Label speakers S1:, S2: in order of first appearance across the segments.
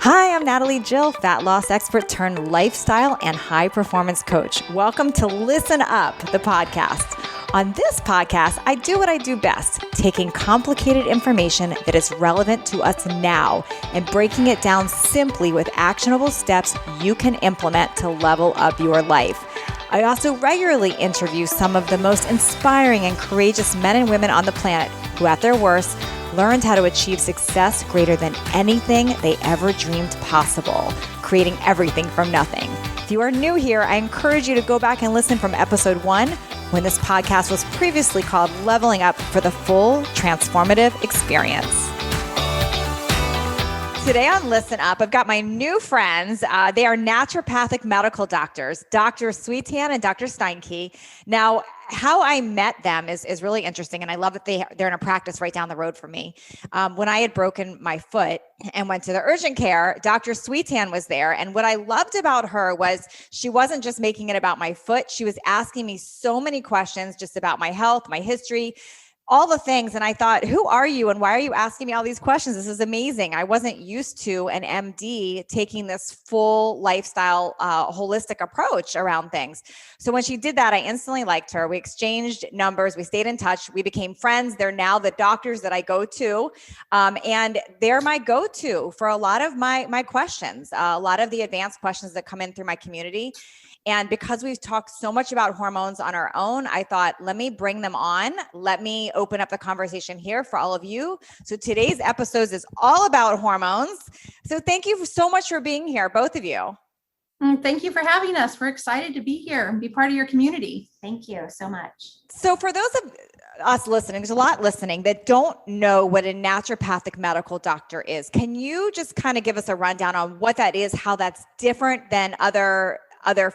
S1: Hi, I'm Natalie Jill, fat loss expert turned lifestyle and high performance coach. Welcome to Listen Up, the podcast. On this podcast, I do what I do best, taking complicated information that is relevant to us now and breaking it down simply with actionable steps you can implement to level up your life. I also regularly interview some of the most inspiring and courageous men and women on the planet who, at their worst, learned how to achieve success greater than anything they ever dreamed possible, creating everything from nothing. If you are new here, I encourage you to go back and listen from episode 1, when this podcast was previously called Leveling Up, for the full transformative experience. Today on Listen Up, I've got my new friends. They are naturopathic medical doctors, Dr. Sweetan and Dr. Steinke. Now, how I met them is really interesting, and I love that they're in a practice right down the road from me. When I had broken my foot and went to the urgent care, Dr. Sweetan was there, and what I loved about her was she wasn't just making it about my foot. She was asking me so many questions just about my health, my history, all the things. And I thought, who are you and why are you asking me all these questions? This is amazing. I wasn't used to an MD taking this full lifestyle, holistic approach around things. So when she did that, I instantly liked her. We exchanged numbers. We stayed in touch. We became friends. They're now the doctors that I go to. And they're my go-to for a lot of my questions, a lot of the advanced questions that come in through my community. And because we've talked so much about hormones on our own, I thought, let me bring them on. Let me open up the conversation here for all of you. So today's episode is all about hormones. So thank you so much for being here, both of you.
S2: Thank you for having us. We're excited to be here and be part of your community.
S3: Thank you so much.
S1: So for those of us listening, there's a lot listening that don't know what a naturopathic medical doctor is. Can you just kind of give us a rundown on what that is, how that's different than other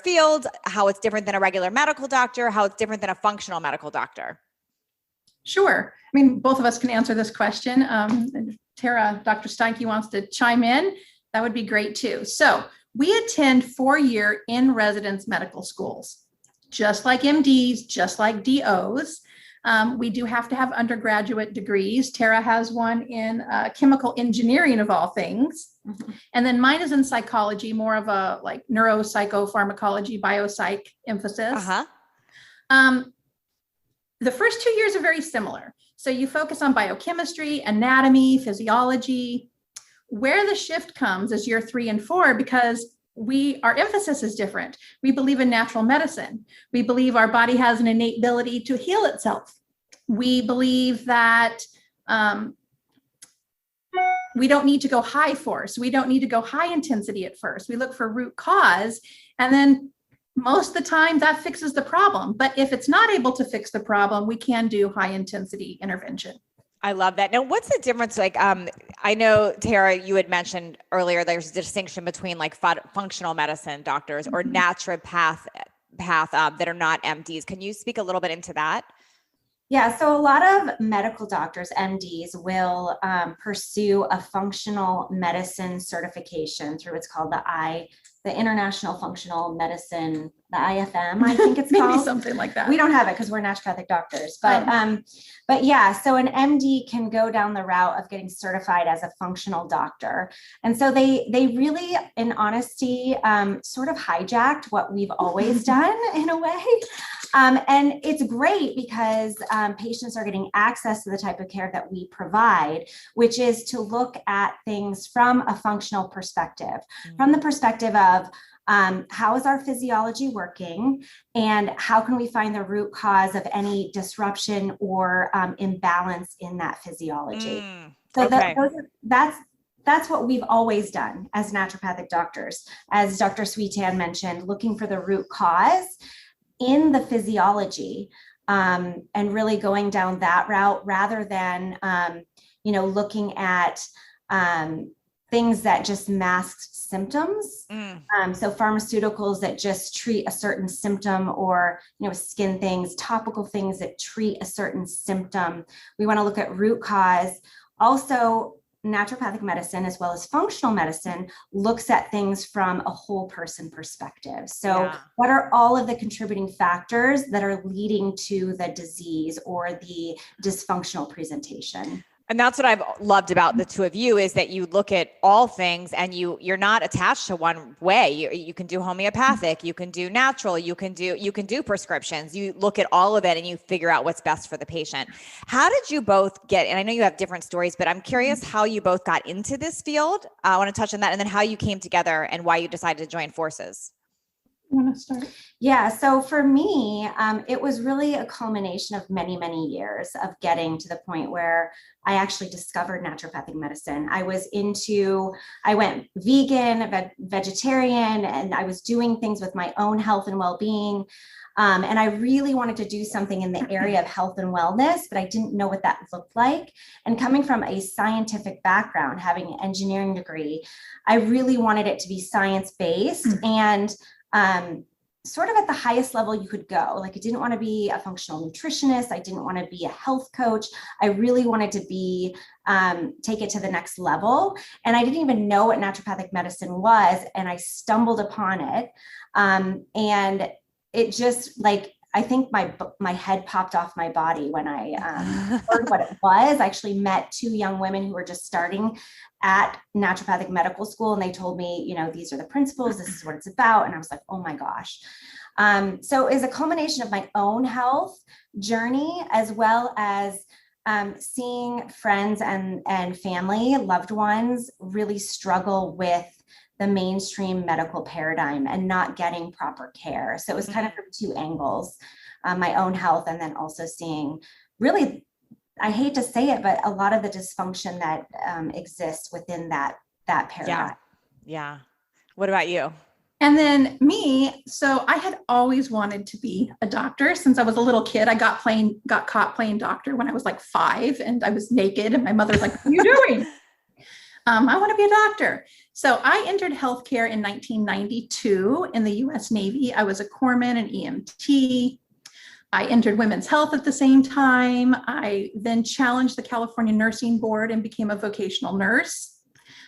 S1: fields, how it's different than a regular medical doctor, how it's different than a functional medical doctor?
S2: Sure. I mean, both of us can answer this question. Tara, Dr. Steinke wants to chime in. That would be great too. So we attend 4-year in-residence medical schools, just like MDs, just like DOs. We do have to have undergraduate degrees. Tara has one in chemical engineering of all things. Mm-hmm. And then mine is in psychology, more of a like neuropsychopharmacology, biopsych emphasis. Uh-huh. The first 2 years are very similar. So you focus on biochemistry, anatomy, physiology. Where the shift comes is year 3 and 4, because our emphasis is different. We believe in natural medicine. We believe our body has an innate ability to heal itself. We believe that we don't need to go high force. We don't need to go high intensity at first. We look for root cause, and then most of the time that fixes the problem. But if it's not able to fix the problem, we can do high intensity intervention.
S1: I love that. Now, what's the difference? Like, I know, Tara, you had mentioned earlier, there's a distinction between like functional medicine doctors or naturopath that are not MDs. Can you speak a little bit into that?
S3: Yeah, so a lot of medical doctors, MDs, will pursue a functional medicine certification through what's called the International Functional Medicine, the IFM, I think it's called.
S2: Maybe something like that.
S3: We don't have it because we're naturopathic doctors, but yeah, so an MD can go down the route of getting certified as a functional doctor. And so they really, in honesty, sort of hijacked what we've always done in a way. And it's great because patients are getting access to the type of care that we provide, which is to look at things from a functional perspective, from the perspective of how is our physiology working, and how can we find the root cause of any disruption or imbalance in that physiology. So
S1: okay.
S3: that's what we've always done as naturopathic doctors. As Dr. Sweetan mentioned, looking for the root cause in the physiology, and really going down that route rather than looking at things that just mask symptoms. So pharmaceuticals that just treat a certain symptom, or skin things, topical things that treat a certain symptom. We want to look at root cause. Also, naturopathic medicine, as well as functional medicine, looks at things from a whole person perspective. So what are all of the contributing factors that are leading to the disease or the dysfunctional presentation?
S1: And that's what I've loved about the two of you is that you look at all things and you're not attached to one way. You can do homeopathic, you can do natural, you can do prescriptions. You look at all of it and you figure out what's best for the patient. How did you both get, and I know you have different stories, but I'm curious how you both got into this field. I want to touch on that, and then how you came together and why you decided to join forces.
S2: You want to start?
S3: Yeah, so for me, it was really a culmination of many, many years of getting to the point where I actually discovered naturopathic medicine. I went vegan, vegetarian, and I was doing things with my own health and well-being. And I really wanted to do something in the area of health and wellness, but I didn't know what that looked like. And coming from a scientific background, having an engineering degree, I really wanted it to be science-based and sort of at the highest level you could go. Like, I didn't want to be a functional nutritionist. I didn't want to be a health coach. I really wanted to be, take it to the next level. And I didn't even know what naturopathic medicine was. And I stumbled upon it. And it just I think my head popped off my body when I heard what it was. I actually met two young women who were just starting at naturopathic medical school, and they told me, these are the principles, this is what it's about. And I was like, oh my gosh. So it's a culmination of my own health journey, as well as seeing friends and family, loved ones really struggle with the mainstream medical paradigm and not getting proper care. So it was kind of from two angles, my own health, and then also seeing really, I hate to say it, but a lot of the dysfunction that exists within that paradigm.
S1: Yeah. What about you?
S2: And then me, so I had always wanted to be a doctor since I was a little kid. I got caught playing doctor when I was like 5, and I was naked, and my mother's like, what are you doing? I want to be a doctor. So I entered healthcare in 1992 in the US Navy. I was a corpsman and EMT. I entered women's health at the same time. I then challenged the California Nursing Board and became a vocational nurse.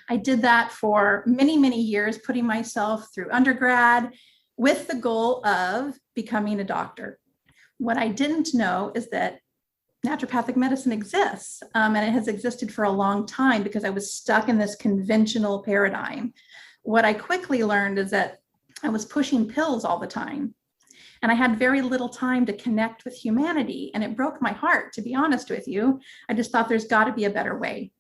S2: I did that for many, many years, putting myself through undergrad with the goal of becoming a doctor. What I didn't know is that naturopathic medicine exists, and it has existed for a long time because I was stuck in this conventional paradigm. What I quickly learned is that I was pushing pills all the time, and I had very little time to connect with humanity, and it broke my heart, to be honest with you. I just thought there's got to be a better way.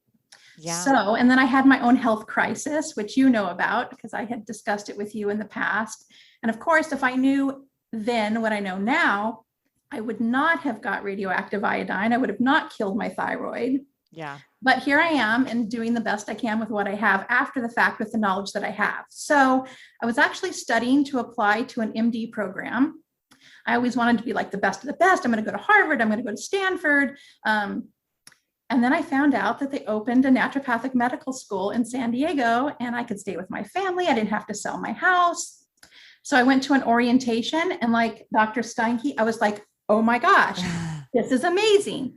S2: Yeah. So, and then I had my own health crisis, which you know about because I had discussed it with you in the past. And of course, if I knew then what I know now, I would not have got radioactive iodine. I would have not killed my thyroid.
S1: Yeah.
S2: But here I am and doing the best I can with what I have after the fact with the knowledge that I have. So I was actually studying to apply to an MD program. I always wanted to be like the best of the best. I'm going to go to Harvard. I'm going to go to Stanford. And then I found out that they opened a naturopathic medical school in San Diego, and I could stay with my family. I didn't have to sell my house. So I went to an orientation, and like Dr. Steinke, I was like, oh my gosh, this is amazing.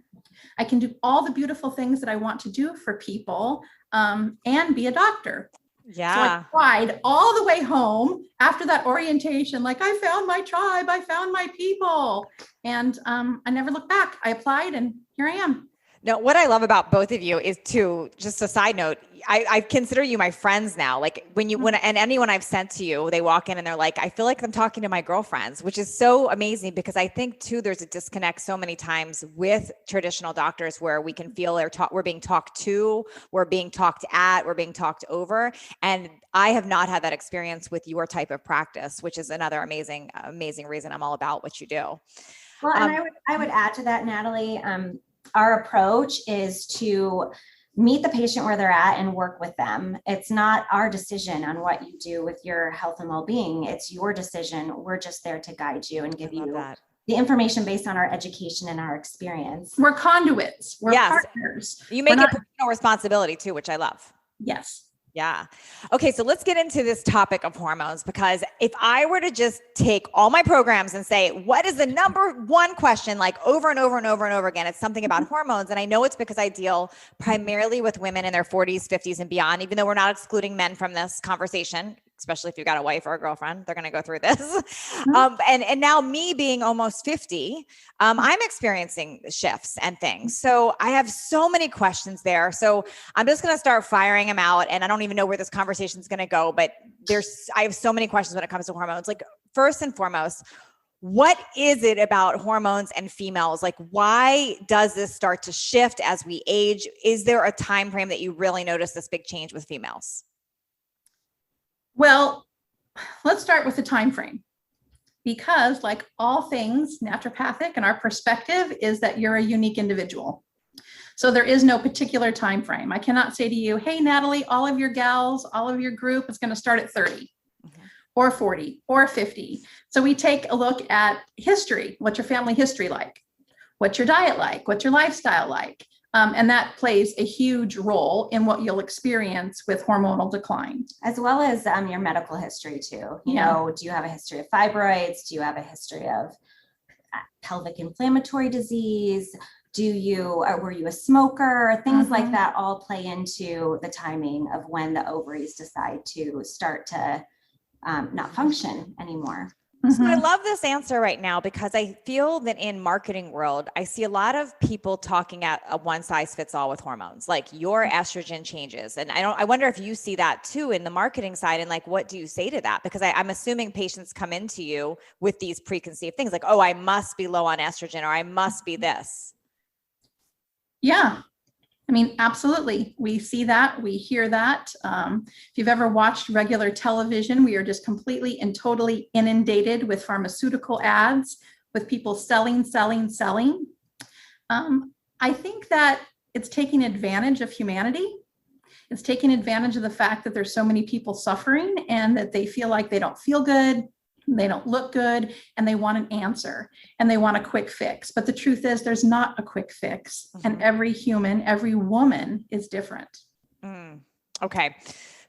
S2: I can do all the beautiful things that I want to do for people and be a doctor.
S1: Yeah.
S2: So I cried all the way home after that orientation. Like, I found my tribe, I found my people. And I never looked back. I applied, and here I am.
S1: Now, what I love about both of you is just a side note, I consider you my friends now. Like and anyone I've sent to you, they walk in and they're like, I feel like I'm talking to my girlfriends, which is so amazing because I think too, there's a disconnect so many times with traditional doctors where we can feel we're being talked to, we're being talked at, we're being talked over. And I have not had that experience with your type of practice, which is another amazing, amazing reason I'm all about what you do.
S3: Well, and I would add to that, Natalie, our approach is to meet the patient where they're at and work with them. It's not our decision on what you do with your health and well-being. It's your decision. We're just there to guide you and give you the information based on our education and our experience.
S2: We're conduits. We're partners.
S1: You make it personal responsibility too, which I love.
S2: Yes.
S1: Yeah. Okay. So let's get into this topic of hormones, because if I were to just take all my programs and say, what is the number one question, like over and over and over and over again, it's something about hormones. And I know it's because I deal primarily with women in their 40s, 50s and beyond, even though we're not excluding men from this conversation. especially if you got a wife or a girlfriend, they're going to go through this. And now me being almost 50, I'm experiencing shifts and things. So I have so many questions there. So I'm just going to start firing them out. And I don't even know where this conversation is going to go, but I have so many questions when it comes to hormones. Like, first and foremost, what is it about hormones and females? Like, why does this start to shift as we age? Is there a time frame that you really notice this big change with females?
S2: Well, let's start with the time frame, because like all things naturopathic, and our perspective is that you're a unique individual. So there is no particular time frame. I cannot say to you, hey, Natalie, all of your gals, all of your group is going to start at 30. Or 40 or 50. So we take a look at history. What's your family history like? What's your diet like? What's your lifestyle like? And that plays a huge role in what you'll experience with hormonal decline.
S3: As well as your medical history too. You know, do you have a history of fibroids? Do you have a history of pelvic inflammatory disease? Were you a smoker? Things like that all play into the timing of when the ovaries decide to start to not function anymore.
S1: So I love this answer right now, because I feel that in marketing world, I see a lot of people talking at a one size fits all with hormones, like your estrogen changes. And I wonder if you see that too in the marketing side, and like, what do you say to that? Because I'm assuming patients come into you with these preconceived things like, oh, I must be low on estrogen, or I must be this.
S2: Yeah. I mean, absolutely. We see that, we hear that. If you've ever watched regular television, we are just completely and totally inundated with pharmaceutical ads, with people selling. I think that it's taking advantage of humanity. It's taking advantage of the fact that there's so many people suffering, and that they feel like they don't feel good, they don't look good, and they want an answer, and they want a quick fix. But the truth is, there's not a quick fix. And every human, every woman is different.
S1: Okay.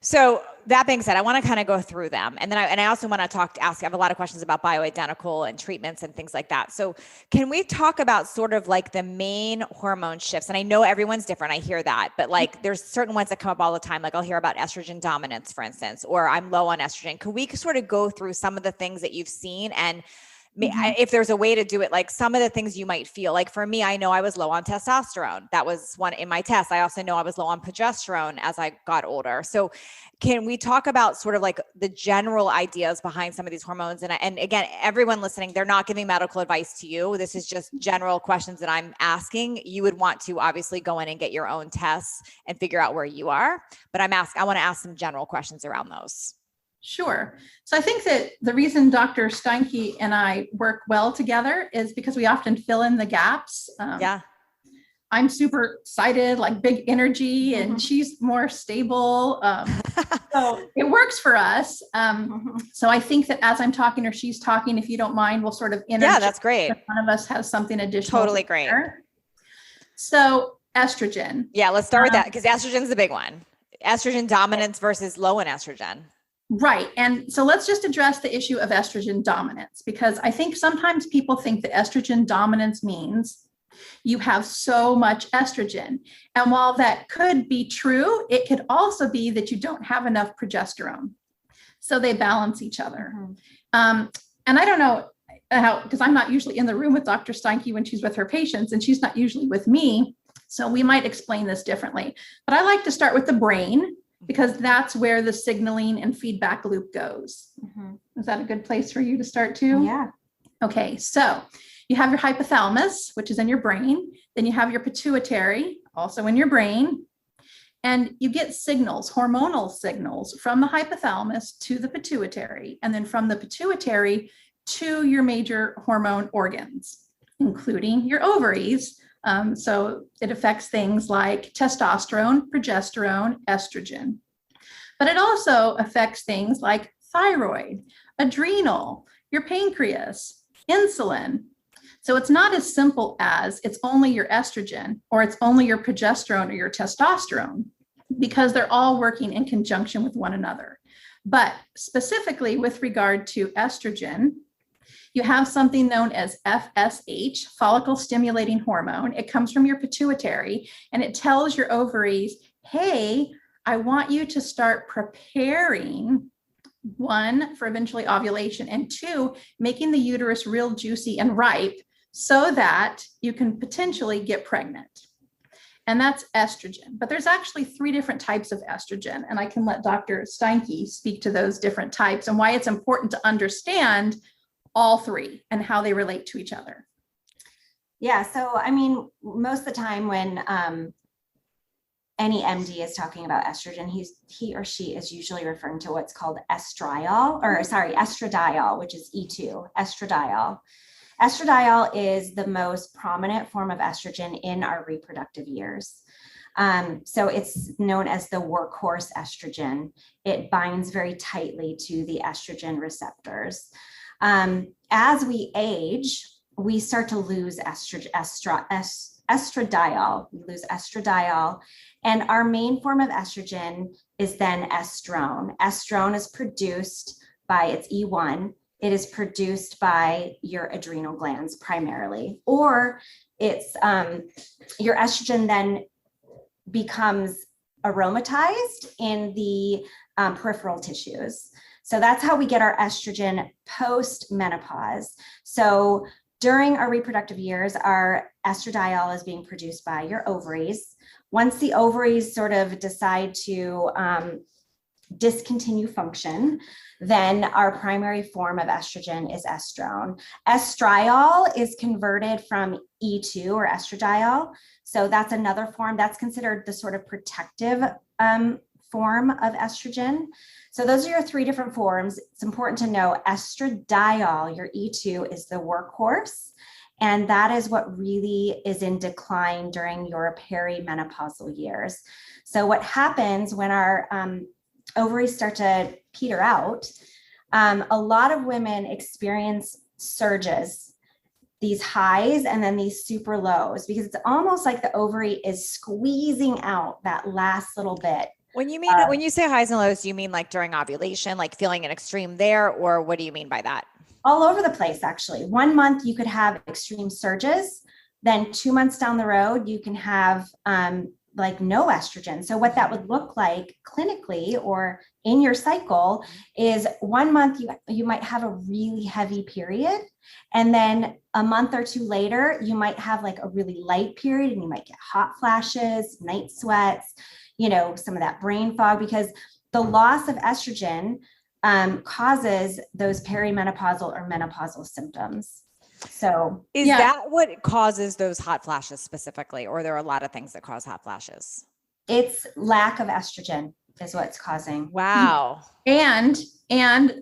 S1: So that being said, I want to kind of go through them. And then I also want to I have a lot of questions about bioidentical and treatments and things like that. So can we talk about sort of like the main hormone shifts? And I know everyone's different. I hear that, but like there's certain ones that come up all the time. Like I'll hear about estrogen dominance, for instance, or I'm low on estrogen. Could we sort of go through some of the things that you've seen, and if there's a way to do it, like some of the things you might feel like? For me, I know I was low on testosterone. That was one in my test. I also know I was low on progesterone as I got older. So can we talk about sort of like the general ideas behind some of these hormones? And again, everyone listening, they're not giving medical advice to you. This is just general questions that I'm asking. You would want to obviously go in and get your own tests and figure out where you are. But I want to ask some general questions around those.
S2: Sure. So I think that the reason Dr. Steinke and I work well together is because we often fill in the gaps. I'm super excited, like big energy, and she's more stable. So it works for us. So I think that as I'm talking or she's talking, if you don't mind, we'll sort of interject.
S1: Yeah, that's great.
S2: If one of us has something additional.
S1: Totally great.
S2: So estrogen.
S1: Yeah, let's start with that, because estrogen is the big one. Estrogen dominance versus low in estrogen.
S2: Right. And so let's just address the issue of estrogen dominance, because I think sometimes people think that estrogen dominance means you have so much estrogen. And while that could be true, it could also be that you don't have enough progesterone. So they balance each other. And I don't know how, because I'm not usually in the room with Dr. Steinke when she's with her patients, and she's not usually with me. So we might explain this differently. But I like to start with the brain, because that's where the signaling and feedback loop goes. Is that a good place for you to start too?
S3: Yeah.
S2: Okay, so you have your hypothalamus, which is in your brain. Then you have your pituitary, also in your brain. And you get signals, hormonal signals, from the hypothalamus to the pituitary, and then from the pituitary to your major hormone organs, including your ovaries. So it affects things like testosterone, progesterone, estrogen. But it also affects things like thyroid, adrenal, your pancreas, insulin. So it's not as simple as it's only your estrogen, or it's only your progesterone or your testosterone, because they're all working in conjunction with one another. But specifically with regard to estrogen, you have something known as FSH, follicle stimulating hormone. It comes from your pituitary, and it tells your ovaries, hey, I want you to start preparing one, for eventually ovulation, and two, making the uterus real juicy and ripe so that you can potentially get pregnant. And that's estrogen. But there's actually 3 different types of estrogen. And I can let Dr. Steinke speak to those different types and why it's important to understand all 3 and how they relate to each other.
S3: Yeah. So, I mean, most of the time when any MD is talking about estrogen, he or she is usually referring to what's called estradiol, which is E2, estradiol. Estradiol is the most prominent form of estrogen in our reproductive years. So it's known as the workhorse estrogen. It binds very tightly to the estrogen receptors. As we age, we start to lose estradiol. We lose estradiol. And our main form of estrogen is then estrone. Estrone is produced by its E1. It is produced by your adrenal glands primarily, or it's your estrogen then becomes aromatized in the peripheral tissues. So that's how we get our estrogen post-menopause. So during our reproductive years, our estradiol is being produced by your ovaries. Once the ovaries sort of decide to discontinue function, then our primary form of estrogen is estrone. Estriol is converted from E2 or estradiol. So that's another form that's considered the sort of protective form of estrogen. So those are your 3 different forms. It's important to know estradiol, your E2, is the workhorse. And that is what really is in decline during your perimenopausal years. So what happens when our ovaries start to peter out, a lot of women experience surges, these highs and then these super lows, because it's almost like the ovary is squeezing out that last little bit.
S1: When you say highs and lows, do you mean like during ovulation, like feeling an extreme there, or what do you mean by that?
S3: All over the place, actually. 1 month you could have extreme surges. Then 2 months down the road, you can have like no estrogen. So what that would look like clinically or in your cycle is 1 month you might have a really heavy period. And then a month or 2 later, you might have like a really light period and you might get hot flashes, night sweats, some of that brain fog, because the loss of estrogen causes those perimenopausal or menopausal symptoms. So
S1: is that what causes those hot flashes specifically, or there are a lot of things that cause hot flashes?
S3: It's lack of estrogen is what's causing.
S1: Wow.
S2: And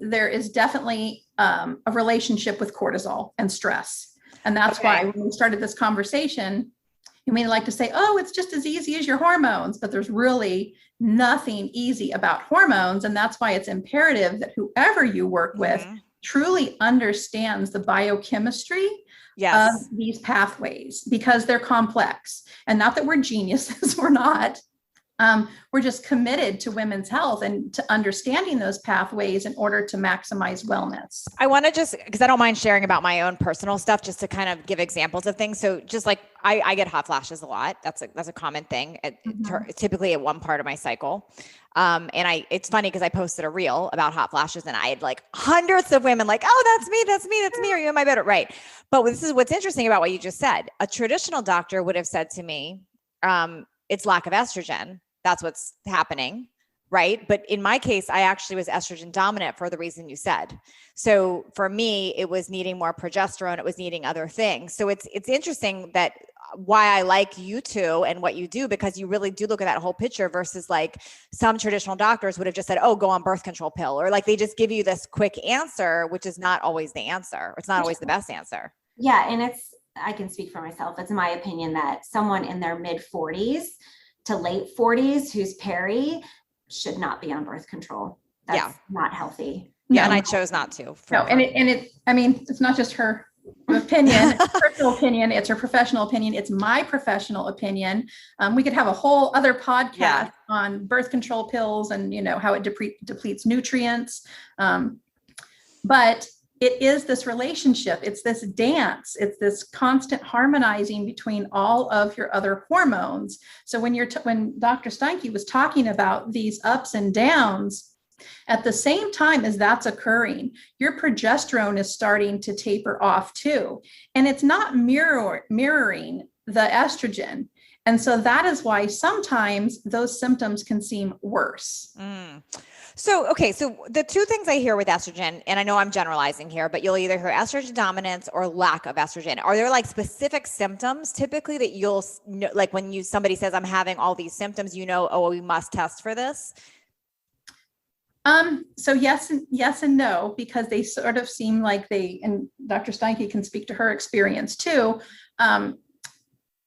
S2: there is definitely a relationship with cortisol and stress. And that's why when we started this conversation, you may like to say, oh, it's just as easy as your hormones, but there's really nothing easy about hormones. And that's why it's imperative that whoever you work with truly understands the biochemistry of these pathways, because they're complex. And not that we're geniuses, we're not. We're just committed to women's health and to understanding those pathways in order to maximize wellness.
S1: I want to because I don't mind sharing about my own personal stuff, just to kind of give examples of things. So just like I get hot flashes a lot. That's a common thing, typically at one part of my cycle. And it's funny because I posted a reel about hot flashes and I had like hundreds of women like, oh, that's me. Are you in my bed? Right. But this is what's interesting about what you just said. A traditional doctor would have said to me, it's lack of estrogen. That's what's happening. Right. But in my case, I actually was estrogen dominant for the reason you said. So for me, it was needing more progesterone. It was needing other things. So it's interesting that why I like you two and what you do, because you really do look at that whole picture versus like some traditional doctors would have just said, oh, go on birth control pill, or like they just give you this quick answer, which is not always the answer. It's not always the best answer.
S3: Yeah. And I can speak for myself. It's my opinion that someone in their mid 40s to late 40s who's peri should not be on birth control. That's not healthy.
S1: Yeah. And I chose not to.
S2: It's not just her opinion, personal opinion. It's her professional opinion. It's my professional opinion. We could have a whole other podcast on birth control pills and, how it depletes nutrients. But it is this relationship. It's this dance. It's this constant harmonizing between all of your other hormones. So when Dr. Steinke was talking about these ups and downs, At the same time as that's occurring, your progesterone is starting to taper off too. And it's not mirroring the estrogen. And so that is why sometimes those symptoms can seem worse.
S1: So, okay. So the two things I hear with estrogen, and I know I'm generalizing here, but you'll either hear estrogen dominance or lack of estrogen. Are there like specific symptoms typically that you'll know, like when somebody says I'm having all these symptoms, oh, we must test for this?
S2: So yes and no, because they sort of seem like and Dr. Steinke can speak to her experience too,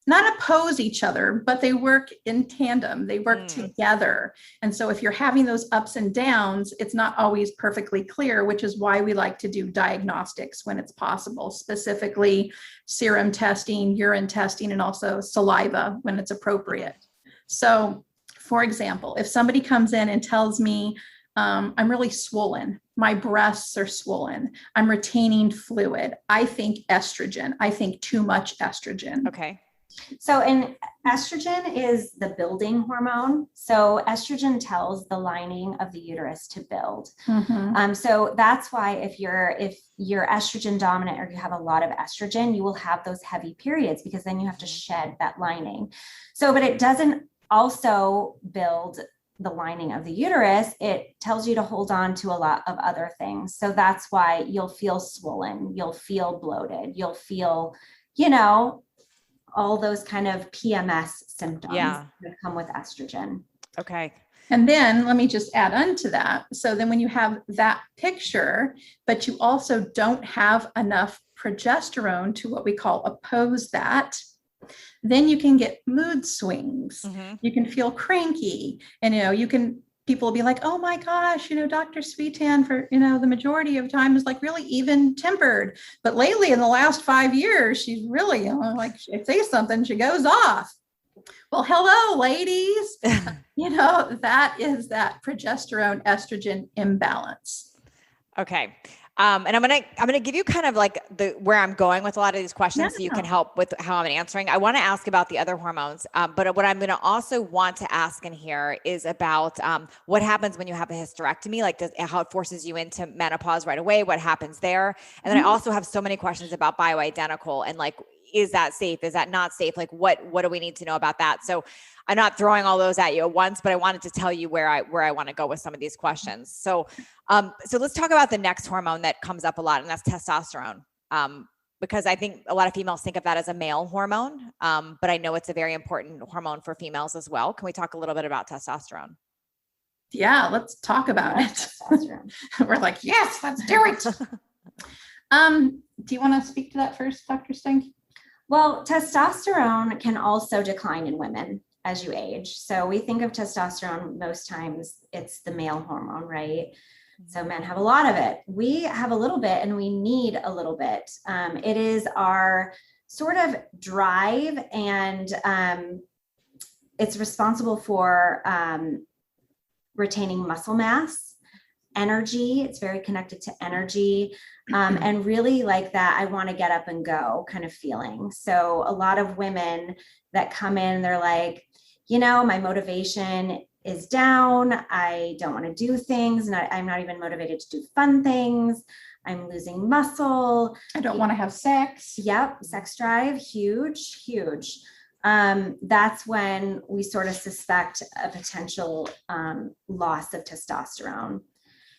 S2: not oppose each other, but they work in tandem, they work together. And so if you're having those ups and downs, it's not always perfectly clear, which is why we like to do diagnostics when it's possible, specifically serum testing, urine testing, and also saliva when it's appropriate. So for example, if somebody comes in and tells me, I'm really swollen, my breasts are swollen, I'm retaining fluid, I think estrogen, I think too much estrogen.
S1: Okay.
S3: So, and estrogen is the building hormone. So estrogen tells the lining of the uterus to build. So that's why if you're estrogen dominant or you have a lot of estrogen, you will have those heavy periods because then you have to shed that lining. So, but it doesn't also build the lining of the uterus. It tells you to hold on to a lot of other things. So that's why you'll feel swollen, you'll feel bloated, you'll feel, all those kind of PMS symptoms that come with estrogen.
S1: Okay.
S2: And then let me just add on to that. So then when you have that picture, but you also don't have enough progesterone to what we call oppose that, then you can get mood swings. You can feel cranky, and people will be like, oh my gosh, Dr. Sweetan for, the majority of time is like really even tempered. But lately in the last 5 years, she's really like, if they say something, she goes off. Well, hello, ladies. That is that progesterone estrogen imbalance.
S1: Okay. And I'm gonna give you kind of like where I'm going with a lot of these questions, so you can help with how I'm answering. I want to ask about the other hormones, but what I'm gonna also want to ask in here is about what happens when you have a hysterectomy, like how it forces you into menopause right away, what happens there, and then I also have so many questions about bioidentical and like, is that safe? Is that not safe? Like, what do we need to know about that? So I'm not throwing all those at you at once, but I wanted to tell you where I want to go with some of these questions. So let's talk about the next hormone that comes up a lot, and that's testosterone. Because I think a lot of females think of that as a male hormone, but I know it's a very important hormone for females as well. Can we talk a little bit about testosterone?
S2: Yeah, let's talk about it. We're like, yes, let's do it. Do you want to speak to that first, Dr. Steinke?
S3: Well, testosterone can also decline in women as you age. So we think of testosterone, most times it's the male hormone, right? So men have a lot of it. We have a little bit and we need a little bit. It is our sort of drive, and it's responsible for retaining muscle mass, energy. It's very connected to energy, and really like that, I want to get up and go kind of feeling. So a lot of women that come in, they're like, my motivation is down. I don't want to do things, and I'm not even motivated to do fun things. I'm losing muscle.
S2: I don't want to have sex.
S3: Yep. Sex drive, huge, huge. That's when we sort of suspect a potential loss of testosterone.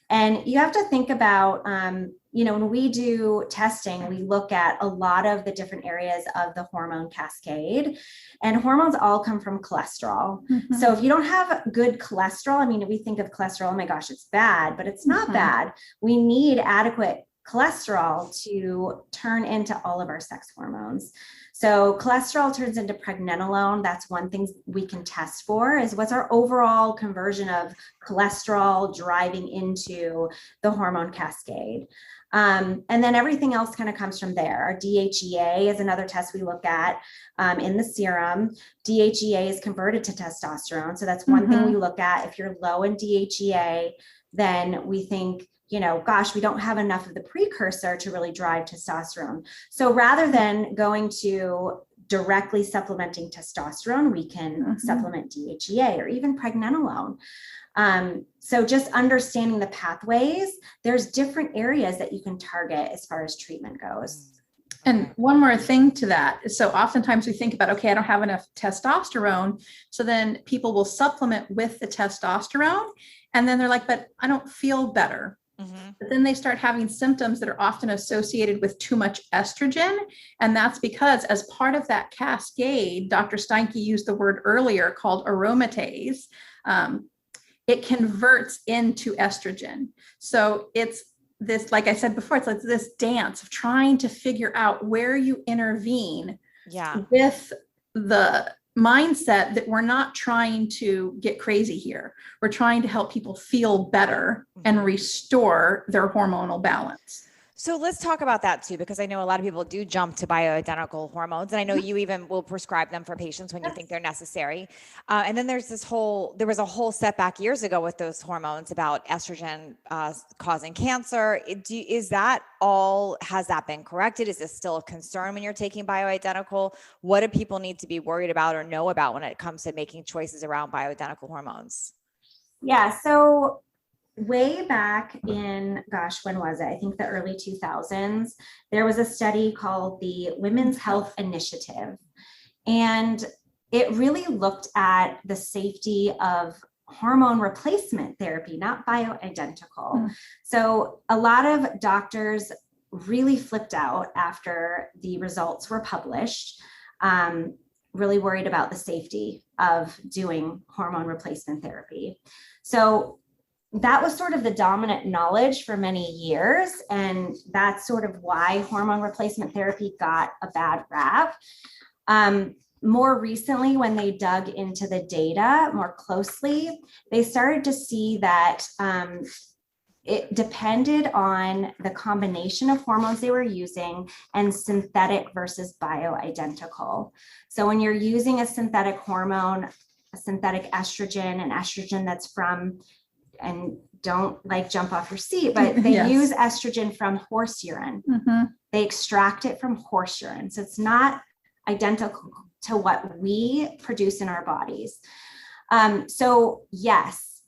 S3: And you have to think about, when we do testing, we look at a lot of the different areas of the hormone cascade, and hormones all come from cholesterol. So if you don't have good cholesterol, we think of cholesterol, oh my gosh, it's bad, but it's not bad. We need adequate cholesterol to turn into all of our sex hormones. So cholesterol turns into pregnenolone. That's one thing we can test for, is what's our overall conversion of cholesterol driving into the hormone cascade. And then everything else kind of comes from there. Our DHEA is another test we look at in the serum. DHEA is converted to testosterone. So that's one thing we look at. If you're low in DHEA, then we think, gosh, we don't have enough of the precursor to really drive testosterone. So rather than going to directly supplementing testosterone, we can supplement DHEA or even pregnenolone. So just understanding the pathways, there's different areas that you can target as far as treatment goes.
S2: And one more thing to that. So oftentimes we think about, okay, I don't have enough testosterone. So then people will supplement with the testosterone. And then they're like, but I don't feel better. But then they start having symptoms that are often associated with too much estrogen. And that's because as part of that cascade, Dr. Steinke used the word earlier called aromatase. It converts into estrogen. So it's this, like I said before, it's like this dance of trying to figure out where you intervene with the mindset that we're not trying to get crazy here. We're trying to help people feel better and restore their hormonal balance.
S1: So let's talk about that too, because I know a lot of people do jump to bioidentical hormones, and I know you even will prescribe them for patients when you think they're necessary. And then there was a whole setback years ago with those hormones about estrogen causing cancer. Is that all? Has that been corrected? Is this still a concern when you're taking bioidentical? What do people need to be worried about or know about when it comes to making choices around bioidentical hormones?
S3: Yeah, so way back in, gosh, when was it? I think the early 2000s, there was a study called the Women's Health Initiative. And it really looked at the safety of hormone replacement therapy, not bioidentical. So a lot of doctors really flipped out after the results were published, really worried about the safety of doing hormone replacement therapy. So that was sort of the dominant knowledge for many years. And that's sort of why hormone replacement therapy got a bad rap. More recently, when they dug into the data more closely, they started to see that it depended on the combination of hormones they were using and synthetic versus bioidentical. So when you're using a synthetic hormone, a synthetic estrogen, an estrogen that's from, and don't like jump off your seat, but they use estrogen from horse urine. They extract it from horse urine. So it's not identical to what we produce in our bodies. So yes,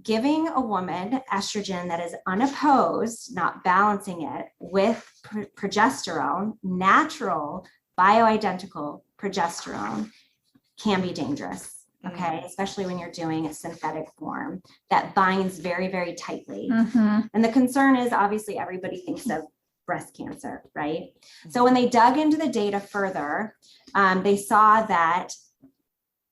S3: giving a woman estrogen that is unopposed, not balancing it with progesterone, natural bioidentical progesterone, can be dangerous. Okay, especially when you're doing a synthetic form that binds very, very tightly. And the concern is obviously everybody thinks of breast cancer, right? So when they dug into the data further, they saw that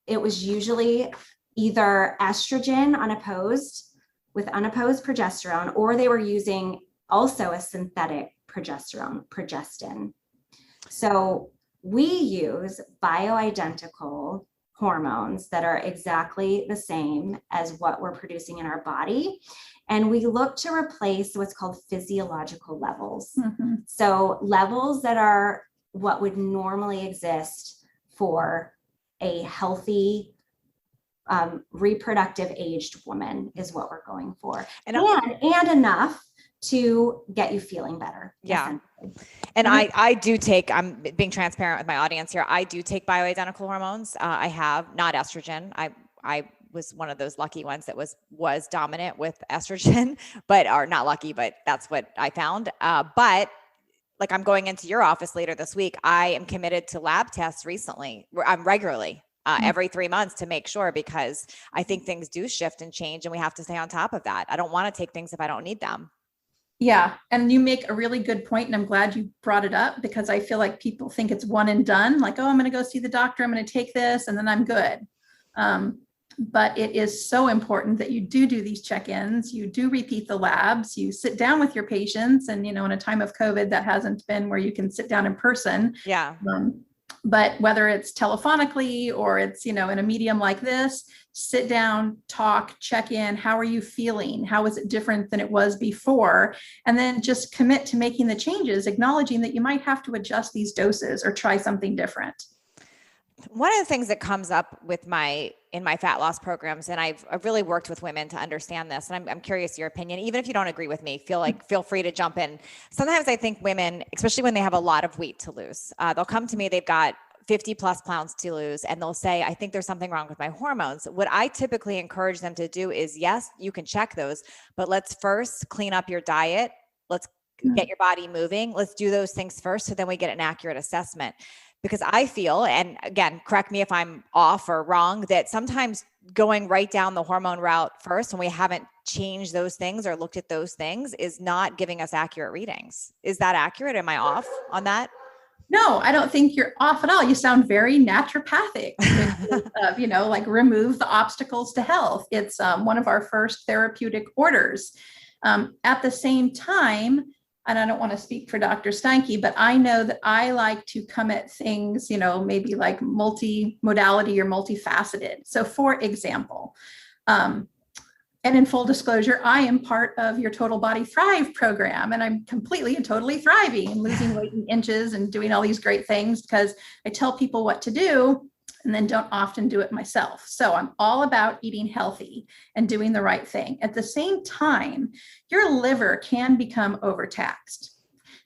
S3: it was usually either estrogen unopposed with unopposed progesterone, or they were using also a synthetic progesterone, progestin. So we use bioidentical hormones that are exactly the same as what we're producing in our body. And we look to replace what's called physiological levels. So levels that are what would normally exist for a healthy, reproductive aged woman is what we're going for. And enough to get you feeling better.
S1: Yeah. And I do take, I'm being transparent with my audience here. I do take bioidentical hormones. I have not estrogen. I was one of those lucky ones that was dominant with estrogen, but are not lucky, but that's what I found. But like I'm going into your office later this week. I am committed to lab tests I'm regularly every 3 months to make sure, because I think things do shift and change and we have to stay on top of that. I don't want to take things if I don't need them.
S2: Yeah. And you make a really good point, and I'm glad you brought it up, because I feel like people think it's one and done. Like, oh, I'm going to go see the doctor, I'm going to take this, and then I'm good. But it is so important that you do these check-ins, you do repeat the labs, you sit down with your patients. And, in a time of COVID, that hasn't been where you can sit down in person.
S1: Yeah.
S2: But whether it's telephonically or it's, in a medium like this, sit down, talk, check in. How are you feeling? How is it different than it was before? And then just commit to making the changes, acknowledging that you might have to adjust these doses or try something different.
S1: One of the things that comes up in my fat loss programs, and I've really worked with women to understand this, and I'm curious your opinion, even if you don't agree with me, feel free to jump in. Sometimes I think women, especially when they have a lot of weight to lose, they'll come to me, they've got 50 plus pounds to lose, and they'll say, I think there's something wrong with my hormones. What I typically encourage them to do is, yes, you can check those, but let's first clean up your diet. Let's get your body moving. Let's do those things first, so then we get an accurate assessment. Because I feel, and again, correct me if I'm off or wrong, that sometimes going right down the hormone route first, when we haven't changed those things or looked at those things, is not giving us accurate readings. Is that accurate? Am I off on that?
S2: No, I don't think you're off at all. You sound very naturopathic, like remove the obstacles to health. It's one of our first therapeutic orders. At the same time, and I don't want to speak for Dr. Steinke, but I know that I like to come at things, maybe like multi-modality or multifaceted. So for example, and in full disclosure, I am part of your Total Body Thrive program, and I'm completely and totally thriving and losing weight in inches and doing all these great things because I tell people what to do and then don't often do it myself. So I'm all about eating healthy and doing the right thing. At the same time, your liver can become overtaxed.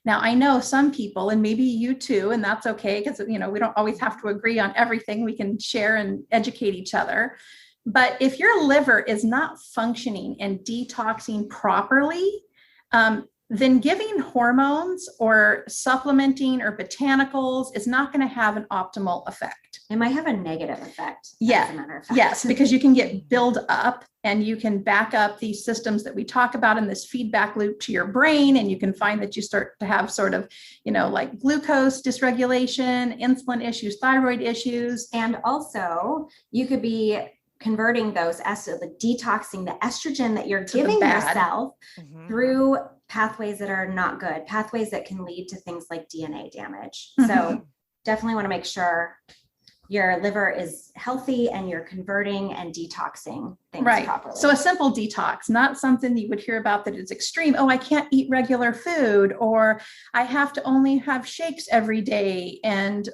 S2: Now, I know some people, and maybe you too, and that's okay because, we don't always have to agree on everything. We can share and educate each other. But if your liver is not functioning and detoxing properly, then giving hormones or supplementing or botanicals is not going to have an optimal effect.
S3: It might have a negative effect.
S2: Yeah.
S3: As a matter of fact.
S2: Yes, because you can get build up and you can back up these systems that we talk about in this feedback loop to your brain. And you can find that you start to have sort of, like glucose dysregulation, insulin issues, thyroid issues.
S3: And also you could be converting those, detoxing the estrogen that you're giving yourself through pathways that are not good, pathways that can lead to things like DNA damage. So definitely want to make sure your liver is healthy and you're converting and detoxing things properly.
S2: So a simple detox, not something that you would hear about that is extreme. Oh, I can't eat regular food, or I have to only have shakes every day,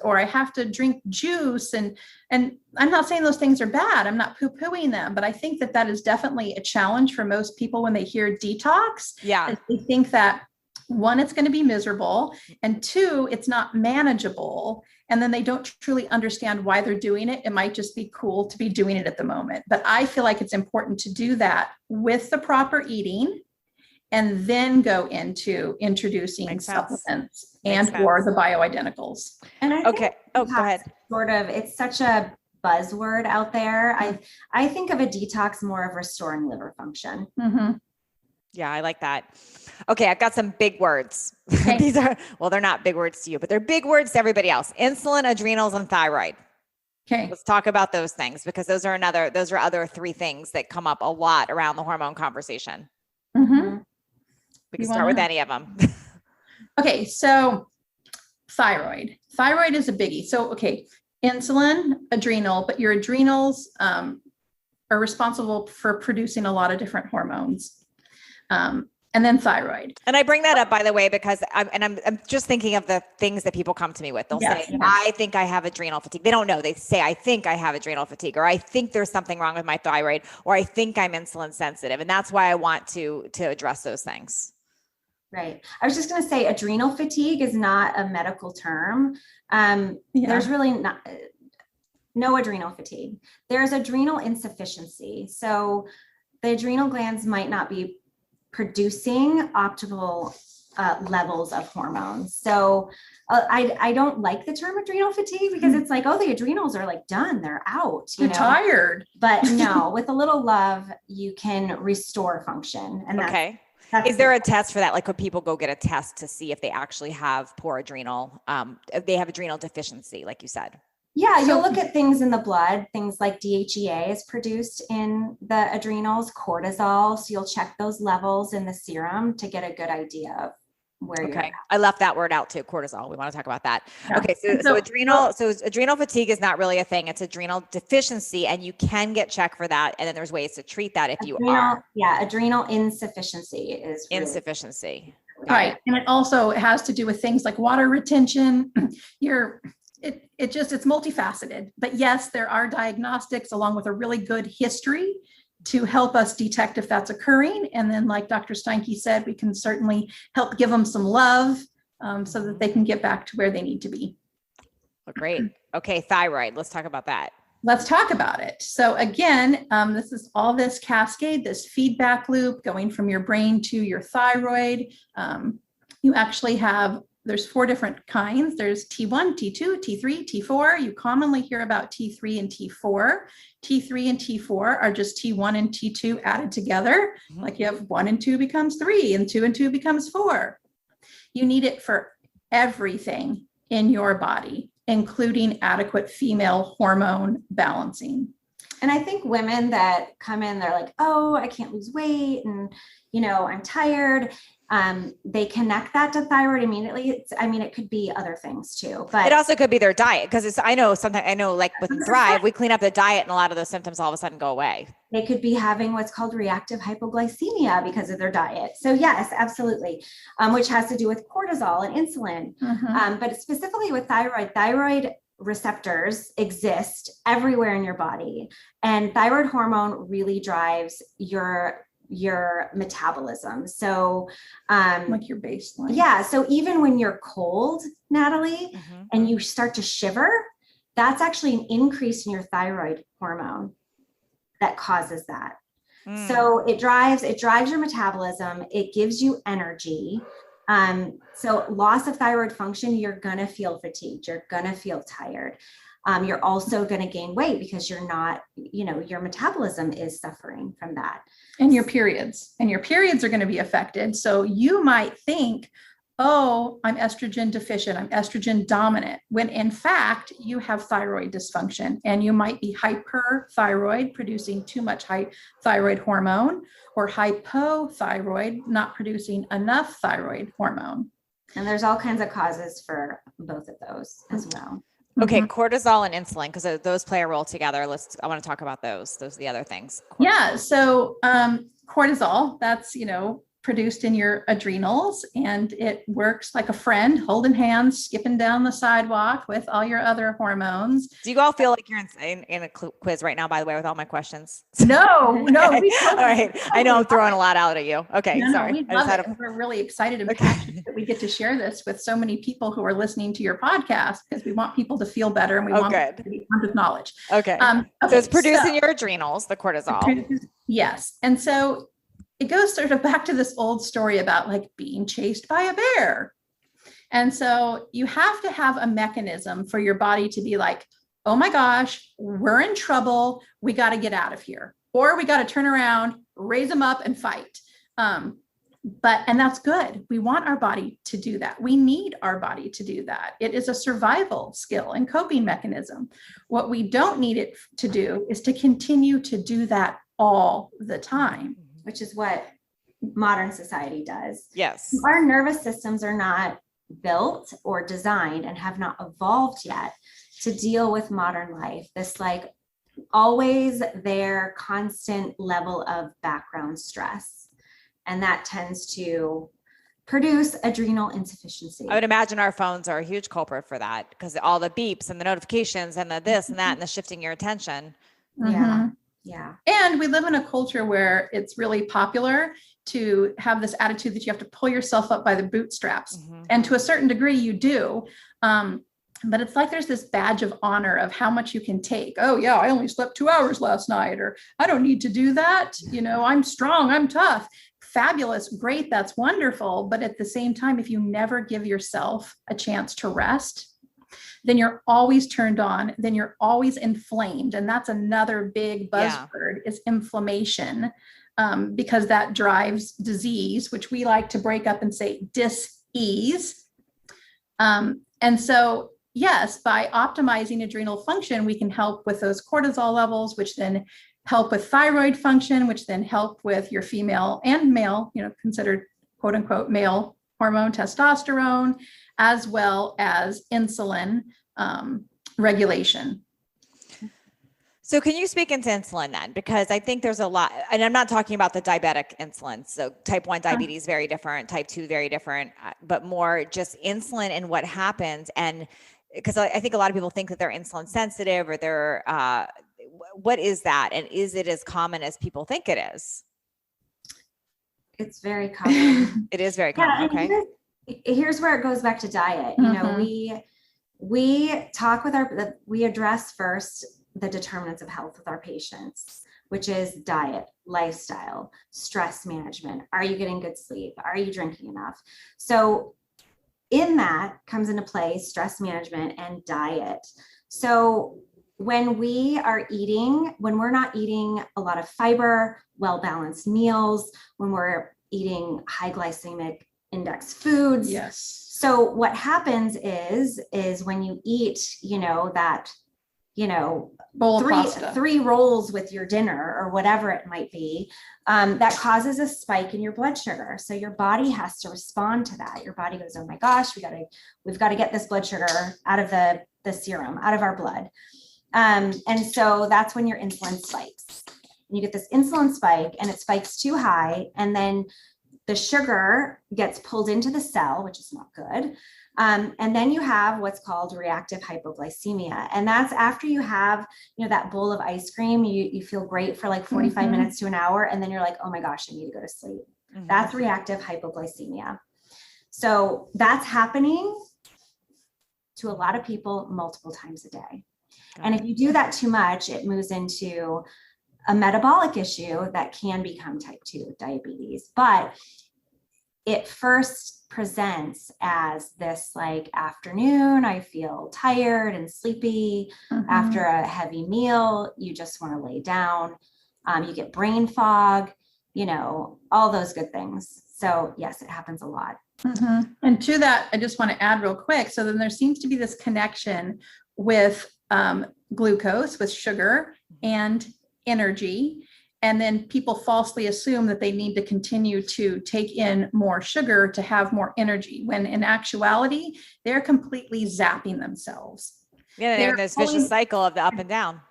S2: or I have to drink juice. And I'm not saying those things are bad. I'm not poo-pooing them, but I think that is definitely a challenge for most people when they hear detox.
S1: Yeah.
S2: And they think that, one, it's going to be miserable, and two, it's not manageable. And then they don't truly understand why they're doing it. It might just be cool to be doing it at the moment. But I feel like it's important to do that with the proper eating and then go into introducing supplements or the bioidenticals.
S3: And I think
S1: go ahead.
S3: It's such a buzzword out there. I think of a detox more of restoring liver function.
S1: Yeah, I like that. Okay, I've got some big words.
S2: Okay.
S1: They're not big words to you, but they're big words to everybody else. Insulin, adrenals, and thyroid.
S2: Okay.
S1: Let's talk about those things, because those are other three things that come up a lot around the hormone conversation. We can start with any of them.
S2: Okay, so thyroid. Thyroid is a biggie. So, insulin, adrenal, but your adrenals are responsible for producing a lot of different hormones. And then thyroid.
S1: And I bring that up, by the way, because I'm just thinking of the things that people come to me with. They'll say, I think I have adrenal fatigue. They don't know. They say, I think I have adrenal fatigue, or I think there's something wrong with my thyroid, or I think I'm insulin sensitive. And that's why I want to address those things.
S3: Right. I was just going to say adrenal fatigue is not a medical term. There's really no adrenal fatigue. There's adrenal insufficiency. So the adrenal glands might not be producing optimal levels of hormones. So I don't like the term adrenal fatigue, because it's like, the adrenals are like done, they're out.
S2: You're tired.
S3: But no, with a little love, you can restore function. And
S1: is there a test for that? Like, could people go get a test to see if they actually have poor adrenal, if they have adrenal deficiency, like you said?
S3: Yeah, you'll look at things in the blood, things like DHEA is produced in the adrenals, cortisol. So you'll check those levels in the serum to get a good idea of where you're at.
S1: I left that word out too, cortisol. We want to talk about that.
S2: Yeah.
S1: Okay, so adrenal fatigue is not really a thing. It's adrenal deficiency, and you can get checked for that. And then there's ways to treat that if you are.
S3: Yeah, adrenal insufficiency is
S1: insufficiency.
S2: Right. And it also has to do with things like water retention. It's multifaceted, but yes, there are diagnostics along with a really good history to help us detect if that's occurring. And then, like Dr. Steinke said, we can certainly help give them some love so that they can get back to where they need to be.
S1: Great. Okay. Thyroid. Let's talk about that.
S2: Let's talk about it. So again, this is all this cascade, this feedback loop going from your brain to your thyroid. You actually have, there's 4 different kinds. There's T1, T2, T3, T4. You commonly hear about T3 and T4. T3 and T4 are just T1 and T2 added together. Like you have 1 and 2 becomes 3 and 2 and 2 becomes 4. You need it for everything in your body, including adequate female hormone balancing.
S3: And I think women that come in, they're like, oh, I can't lose weight and, I'm tired. They connect that to thyroid immediately. It could be other things too, but
S1: it also could be their diet. Cause I know like with Thrive, we clean up the diet and a lot of those symptoms all of a sudden go away.
S3: They could be having what's called reactive hypoglycemia because of their diet. So yes, absolutely. Which has to do with cortisol and insulin. But specifically with thyroid receptors exist everywhere in your body. And thyroid hormone really drives your metabolism. So,
S2: like your baseline.
S3: Yeah. So even when you're cold, Natalie, and you start to shiver, that's actually an increase in your thyroid hormone that causes that. So it drives your metabolism. It gives you energy. So loss of thyroid function, you're going to feel fatigued. You're going to feel tired. You're also going to gain weight because you're not, your metabolism is suffering from that.
S2: And your periods are going to be affected. So you might think, oh, I'm estrogen deficient, I'm estrogen dominant, when in fact you have thyroid dysfunction and you might be hyperthyroid, producing too much thyroid hormone, or hypothyroid, not producing enough thyroid hormone.
S3: And there's all kinds of causes for both of those as well.
S1: Okay. Cortisol and insulin, because those play a role together. I want to talk about those. Those are the other things.
S2: Yeah. So cortisol, that's, produced in your adrenals, and it works like a friend, holding hands, skipping down the sidewalk with all your other hormones.
S1: Do you all feel like you're in a quiz right now, by the way, with all my questions?
S2: No.
S1: All right. I know I'm throwing a lot out at you. Okay. Sorry.
S2: We love it. We're really excited and passionate that we get to share this with so many people who are listening to your podcast, because we want people to feel better and we want them to be armed with knowledge.
S1: Okay. So it's producing your adrenals, the cortisol.
S2: Yes. And so it goes sort of back to this old story about like being chased by a bear. And so you have to have a mechanism for your body to be like, oh my gosh, we're in trouble. We got to get out of here, or we got to turn around, raise them up and fight. And that's good. We want our body to do that. We need our body to do that. It is a survival skill and coping mechanism. What we don't need it to do is to continue to do that all the time,
S3: which is what modern society does.
S1: Yes.
S3: Our nervous systems are not built or designed and have not evolved yet to deal with modern life. This like always there constant level of background stress. And that tends to produce adrenal insufficiency.
S1: I would imagine our phones are a huge culprit for that, because all the beeps and the notifications and the this and that and the shifting your attention.
S3: Yeah. Yeah.
S2: And we live in a culture where it's really popular to have this attitude that you have to pull yourself up by the bootstraps. And to a certain degree you do. But it's like there's this badge of honor of how much you can take. Oh yeah, I only slept 2 hours last night, or I don't need to do that. I'm strong, I'm tough. Fabulous, great, that's wonderful. But at the same time, if you never give yourself a chance to rest, then you're always turned on, then you're always inflamed. And that's another big buzzword is inflammation, because that drives disease, which we like to break up and say dis-ease. And so, yes, by optimizing adrenal function, we can help with those cortisol levels, which then help with thyroid function, which then help with your female and male, considered quote unquote male hormone testosterone, as well as insulin regulation.
S1: So can you speak into insulin then? Because I think there's a lot, and I'm not talking about the diabetic insulin. So type 1 diabetes, very different, type 2, very different, but more just insulin and what happens. And because I think a lot of people think that they're insulin sensitive, or they're, what is that? And is it as common as people think it is?
S3: It's very common.
S1: It is very common.
S3: Okay. Here's where it goes back to diet. we talk with we address first the determinants of health with our patients, which is diet, lifestyle, stress management. Are you getting good sleep? Are you drinking enough? So in that comes into play stress management and diet. So when we're not eating a lot of fiber, well-balanced meals, when we're eating high glycemic index foods.
S2: Yes.
S3: So what happens is when you eat,
S2: Bowl of pasta.
S3: three rolls with your dinner or whatever it might be, that causes a spike in your blood sugar. So your body has to respond to that. Your body goes, oh my gosh, we've got to get this blood sugar out of the serum, out of our blood. And so that's when your insulin spikes. And you get this insulin spike and it spikes too high. And then the sugar gets pulled into the cell, which is not good. And then you have what's called reactive hypoglycemia. And that's after you have, that bowl of ice cream, you feel great for like 45 minutes to an hour. And then you're like, oh my gosh, I need to go to sleep. That's reactive hypoglycemia. So that's happening to a lot of people multiple times a day. And if you do that too much, it moves into a metabolic issue that can become type 2 diabetes. But it first presents as this like afternoon, I feel tired and sleepy. After a heavy meal, you just want to lay down. You get brain fog, all those good things. So yes, it happens a lot.
S2: And to that, I just want to add real quick. So then there seems to be this connection with glucose, with sugar and energy. And then people falsely assume that they need to continue to take in more sugar to have more energy, when in actuality, they're completely zapping themselves.
S1: Yeah, they're in this vicious cycle of the up and down.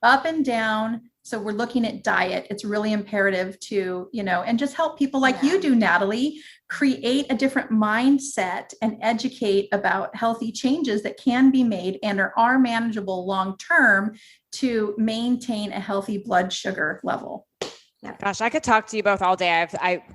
S2: Up and down. So we're looking at diet. It's really imperative to, and just help people like you do, Natalie, create a different mindset and educate about healthy changes that can be made and are manageable long-term to maintain a healthy blood sugar level.
S1: Gosh, I could talk to you both all day.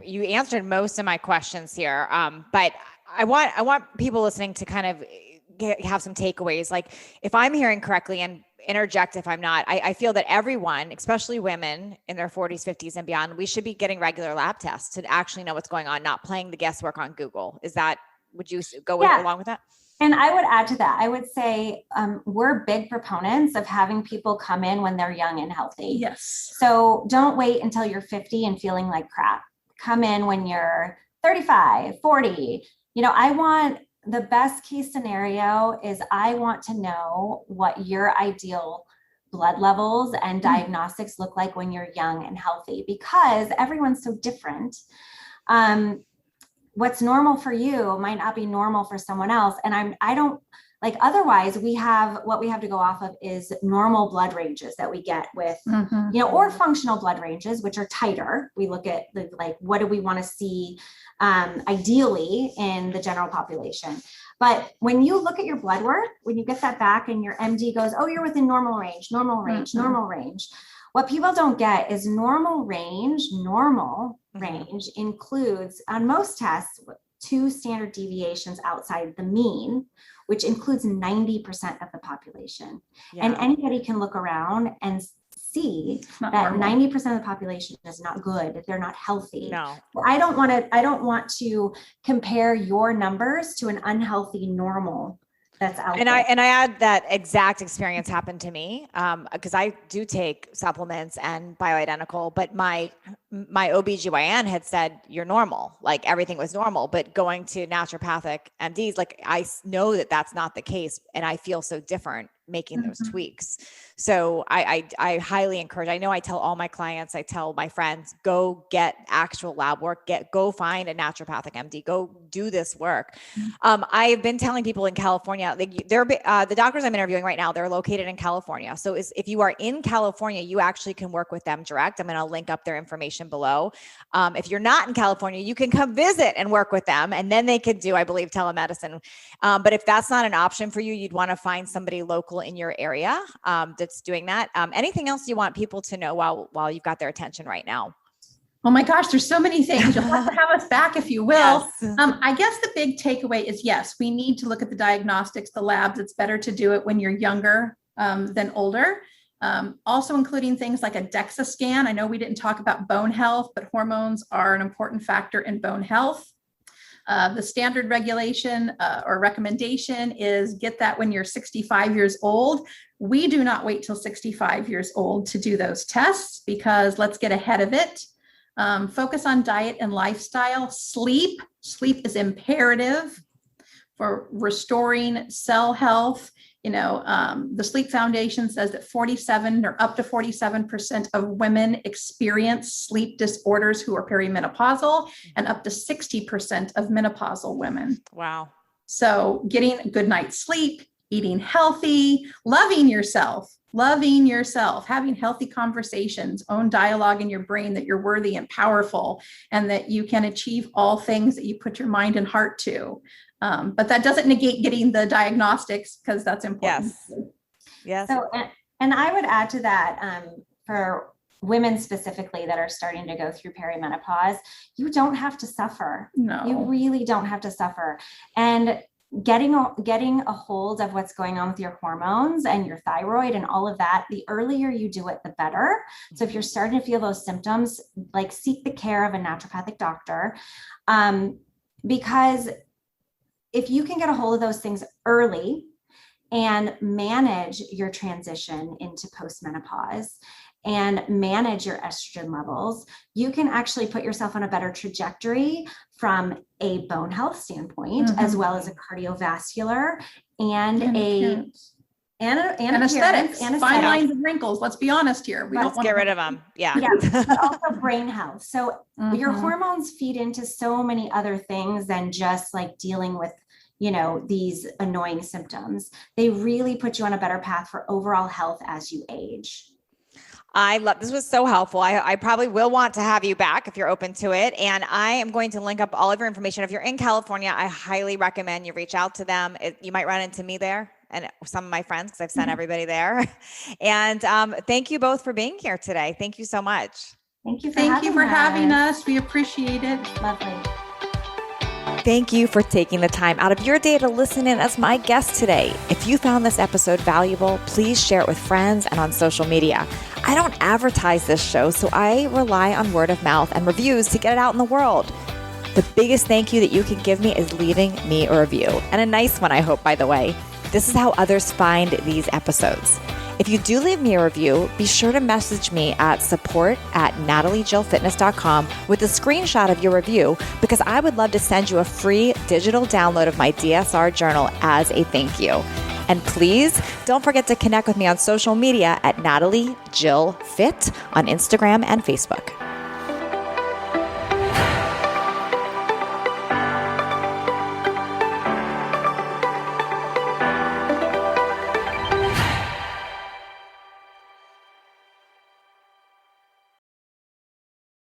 S1: You answered most of my questions here. But I want people listening to kind of have some takeaways. Like, if I'm hearing correctly, and interject if I'm not, I feel that everyone, especially women in their 40s, 50s and beyond, we should be getting regular lab tests to actually know what's going on, not playing the guesswork on Google. Would you go along with that?
S3: And I would add to that. I would say we're big proponents of having people come in when they're young and healthy.
S2: Yes.
S3: So don't wait until you're 50 and feeling like crap. Come in when you're 35, 40. I want the best case scenario is I want to know what your ideal blood levels and diagnostics look like when you're young and healthy, because everyone's so different. What's normal for you might not be normal for someone else. And I don't like, otherwise what we have to go off of is normal blood ranges that we get with, or functional blood ranges, which are tighter. We look at what do we want to see ideally in the general population. But when you look at your blood work, when you get that back and your MD goes, oh, you're within normal range, normal range. What people don't get is normal range includes, on most tests, 2 standard deviations outside the mean, which includes 90% of the population. Yeah. And anybody can look around and see that normal. 90% of the population is not good. They're not healthy.
S1: No.
S3: I don't want to compare your numbers to an unhealthy normal that's out there.
S1: I add that exact experience happened to me because I do take supplements and bioidentical, but my OBGYN had said, you're normal, like everything was normal, but going to naturopathic MDs, like I know that that's not the case. And I feel so different making those tweaks. So I highly encourage, I know I tell all my clients, I tell my friends, go get actual lab work, go find a naturopathic MD, go do this work. I've been telling people in California, the doctors I'm interviewing right now, they're located in California. So if you are in California, you actually can work with them direct. I'm going to link up their information below. If you're not in California, you can come visit and work with them. And then they could do, I believe, telemedicine. But if that's not an option for you, you'd want to find somebody local in your area that's doing that. Anything else you want people to know while you've got their attention right now?
S2: Oh my gosh, there's so many things. You'll have to have us back if you will.
S1: Yes.
S2: I guess the big takeaway is, yes, we need to look at the diagnostics, the labs. It's better to do it when you're younger than older. Also including things like a DEXA scan. I know we didn't talk about bone health, but hormones are an important factor in bone health. The standard regulation or recommendation is get that when you're 65 years old. We do not wait till 65 years old to do those tests, because let's get ahead of it. Focus on diet and lifestyle. Sleep is imperative for restoring cell health. The Sleep Foundation says that 47 or up to 47% of women experience sleep disorders who are perimenopausal, and up to 60% of menopausal women.
S1: Wow.
S2: So getting a good night's sleep, eating healthy, loving yourself, having healthy conversations, own dialogue in your brain that you're worthy and powerful, and that you can achieve all things that you put your mind and heart to. But that doesn't negate getting the diagnostics, because that's important.
S1: Yes.
S3: So, and I would add to that, for women specifically that are starting to go through perimenopause, you don't have to suffer.
S2: No.
S3: You really don't have to suffer. And getting a hold of what's going on with your hormones and your thyroid and all of that, the earlier you do it, the better. So if you're starting to feel those symptoms, like, seek the care of a naturopathic doctor, because if you can get a hold of those things early and manage your transition into postmenopause and manage your estrogen levels, you can actually put yourself on a better trajectory from a bone health standpoint, as well as a cardiovascular and
S2: aesthetics, fine lines and wrinkles. Let's be honest here.
S1: Let's get rid of them. Yeah.
S3: But also brain health. So your hormones feed into so many other things than just like dealing with, these annoying symptoms. They really put you on a better path for overall health as you age.
S1: I love, this was so helpful. I probably will want to have you back if you're open to it. And I am going to link up all of your information. If you're in California, I highly recommend you reach out to them. You might run into me there and some of my friends, because I've sent everybody there. And thank you both for being here today. Thank you so much.
S3: Thank you for having us.
S2: We appreciate it.
S3: Lovely.
S1: Thank you for taking the time out of your day to listen in as my guest today. If you found this episode valuable, please share it with friends and on social media. I don't advertise this show, so I rely on word of mouth and reviews to get it out in the world. The biggest thank you that you can give me is leaving me a review, and a nice one, I hope, by the way. This is how others find these episodes. If you do leave me a review, be sure to message me at support@nataliejillfitness.com with a screenshot of your review, because I would love to send you a free digital download of my DSR journal as a thank you. And please don't forget to connect with me on social media at Natalie Jill Fit on Instagram and Facebook.